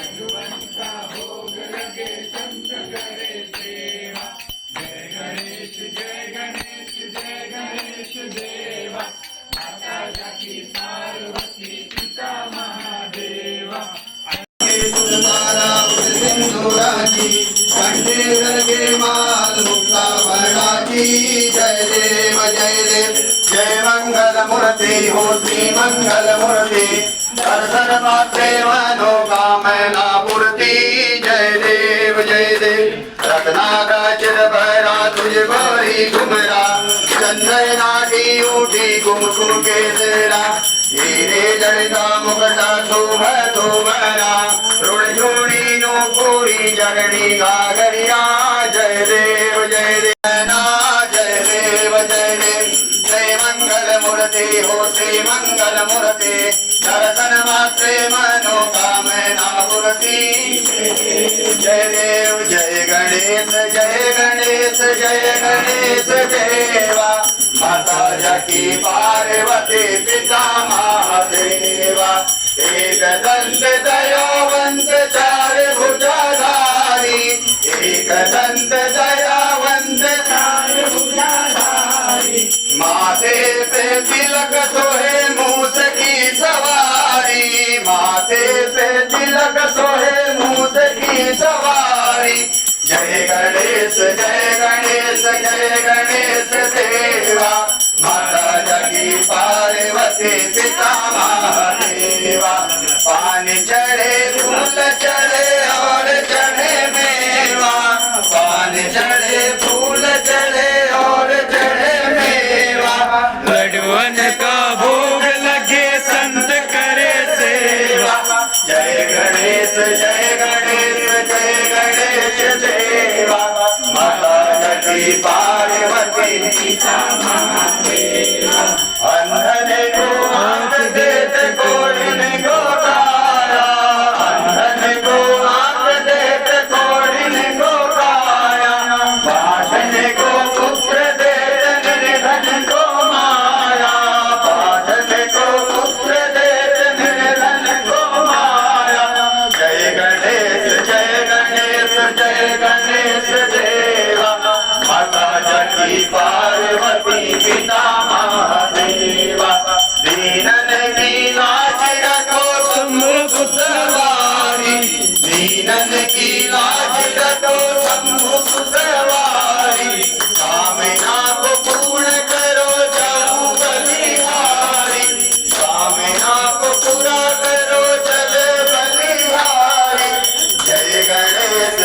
भोग लगे संत करे सेवा। जय गणेश जय गणेश जय गणेश देवा। माता जाकी पार्वती पिता महादेवा। सिंधुराजी कंठेश्वर के माल मुक्ता वर्णाची। जय देव जय मंगल मूर्ति हो श्री मंगल मूर्ति। दर्शन मात्रे मनोकामना पूर्ति। जय देव रत्नाकर भरा तुझ गोरी घुमरा। चंद्र नाटी उठी कुमकुम के सेरा। हीरे जड़ता मुकटा शोभ धोमरा। ऋण जोड़ी नो पूरी जगनी गागरिया। जय देव जय जय मंगल मूर्ति हो श्री मंगल मूर्ति। दर्शन मात्रे मनोकामना पूर्ति। जय देव जय गणेश जय गणेश देवा। माता जाकी पार्वती पिता महादेवा। एक दंत दयावंत चार भुजाधारी। एक दंत दयावंत चार भुजाधारी। माथे पे तिलक सोहे मूस की सवारी। माथे पे तिलक सोहे मूस की सवारी। जय गणेश देवा। माता जाकी पार्वती पिता महादेवा। पान चढ़े फूल चढ़े और चढ़े मेवा। पान चढ़े फूल चढ़े और चढ़े मेवा। लड्डुअन का भोग लगे संत करे सेवा। जय गणेश देवा। माता जाकी पार्वती पिता महादेवा। अंधन को आंख देते कोढ़िन को काया। अंधन को आंख देते कोढ़िन को काया। बाधन को पुत्र देते निर्धन को माया। बाधन को पुत्र देते निर्धन को माया। जय गणेश देवा। माता जाकी पार्वती पिता महादेवा। दीनन की लाज रखो शंभु पुत्रवारी। दीनन की लाज रखो शंभु पुत्रवारी। कामना को पूर्ण करो जाऊं बलिहारी। कामना को पूरा करो चले बलिहारी। जय गणेश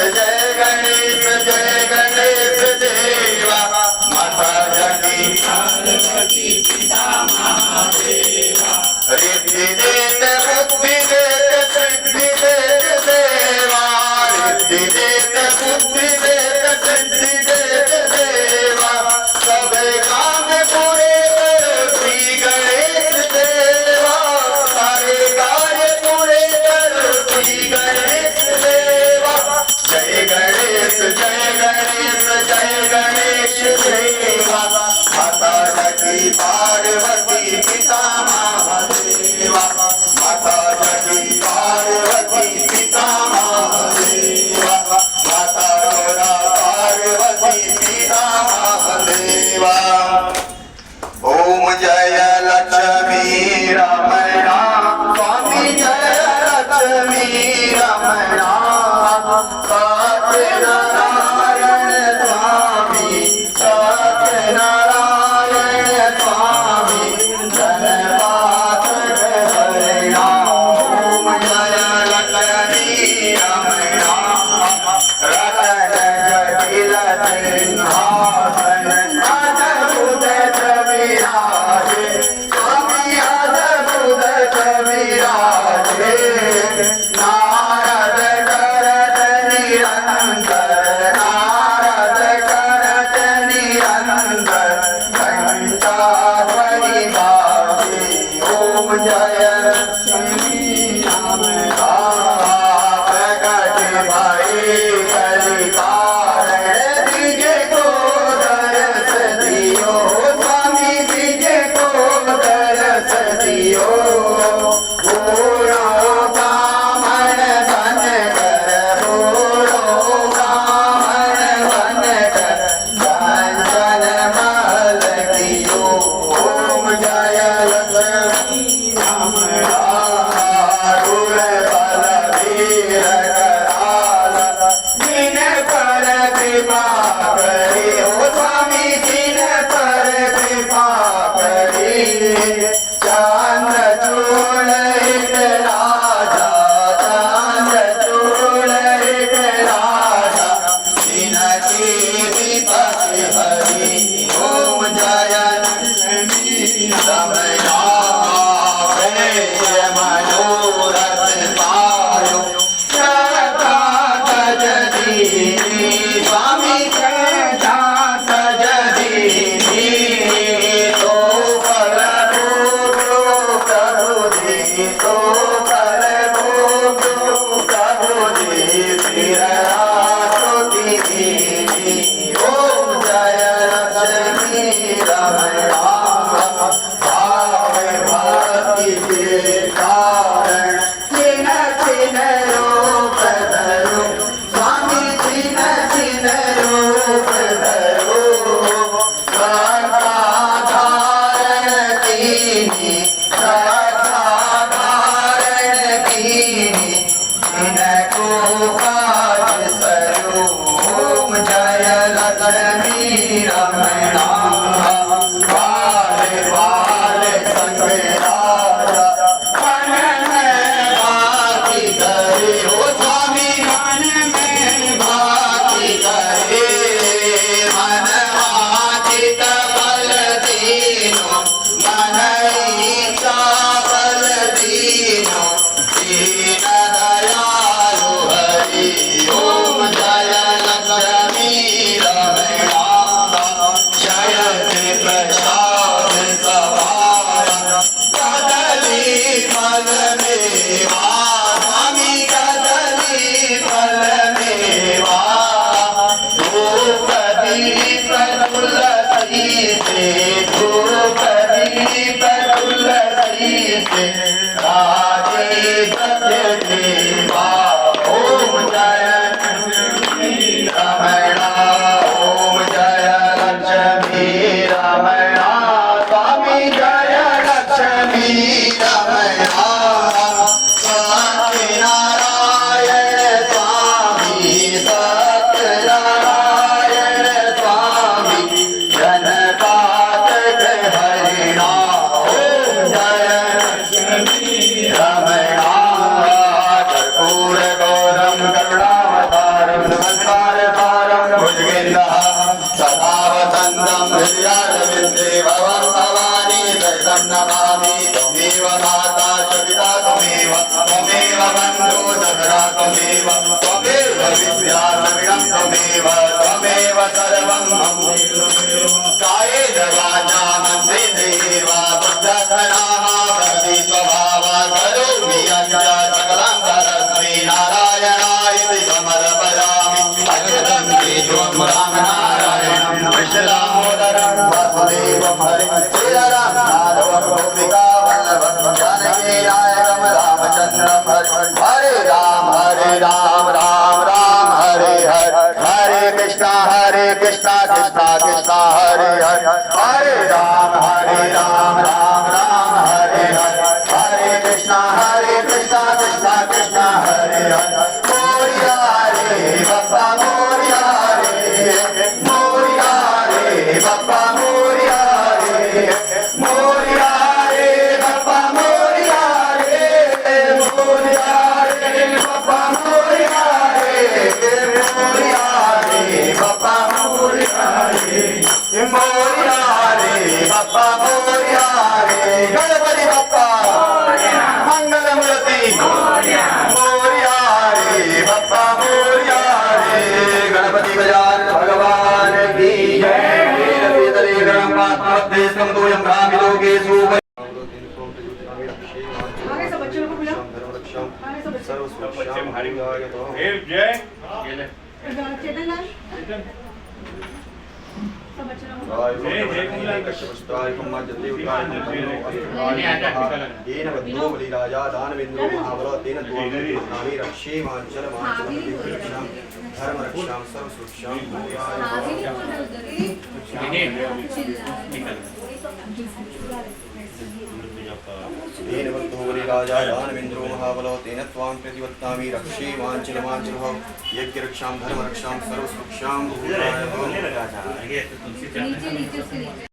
देवा। माता जाकी पार्वती पिता महादेवा। रिद्धि देते बुद्धि देते सिद्धि देते देवा। रिद्धि देते बुद्धि देते सिद्धि देते देवा। सब काम पूरे करो श्री गणेश देवा। सारे कार्य पूरे करो श्री गणेश देवा। जय गणेश देवा। माता जाकी पार्वती पिता महादेवा। माता जाकी काज सरो ओम जय लक्ष्मी रमणा बाले बाले संग राजा मन में बाकी करे हो स्वामी मन में बाकी करे मन वाचित बल दीनो मन इच्छा बल दीनो दीन दयालु हरि ओम जय लक्ष्मी रमणा जयति प्रसाद सवारा कदली फल मेवा स्वामी कदली फल मेवा धूप दीप तुलसी से धूप दीप तुलसी से राजे सत्य देवा ओम जय रमणा ओम जय लक्ष्मी रमणा स्वामी जय लक्ष्मी रमणा सत्यनारायण स्वामी सत्यनारायण स्वामी जनकातक हरिणा ओम जय रमणा कर्पूर गौरम करुणावतारम नमस्कारकारं भुजगेन्द्रः सदा वसन्तं हृदयारविन्दे भवं भवानी सहितं नमामि त्वमेव माता च पिता त्वमेव त्वमेव बन्धु सखा त्वमेव त्वमेव विद्या द्रविणं त्वमेव त्वमेव सर्वं मम कायेन वाचा मनसेन्द्रियैर्वा बुद्धत्वनाः भवति स्वभावा करोमि यज्ञ सकलं परस्मै नारायणाय समर्पयामि अच्युतं केशवं रामनारायणं कृष्णदामोदरं वासुदेवं हरिं श्रीराम माधवं गोपिका वल्लभं जानकी नायकं रामचन्द्रं हरे राम राम राम हरे हरे हरे कृष्णा कृष्णा कृष्णा हरे हरे हरे राम राम राम हरे हरे हरे कृष्णा कृष्णा कृष्णा हरे हरे मोरिया रे बाबा मोरिया रे बाबा मोरिया रे मोरिया रे बाबा मोरिया रे मोरिया रे बाबा मोरिया रे मोरिया रे बाबा मोरिया रे मोरिया रे बाबा मोरिया रे गणपति बाप्पा मंगलमूर्ति मोरिया रे बाप्पा मोरिया रे गणपति गजानन भगवान की जय वीरपीतले गणपात्मदेशं दोयं रामि लोकेषु आगे सब बच्चों को बुलाओ आगे सब बच्चे जय चेतन लाल सब बच्चों को राजा दानवेन्द्रो महाबल तेन द्वामी रक्षे मांचल धर्म रक्षां सर्व सुरक्षां तेन वक्तो राजा दानवेन्द्रो महाबल तेन त्वां प्रतिवत्तामि रक्षे मांचल यज्ञ रक्षां धर्म रक्षां सर्व सुरक्षां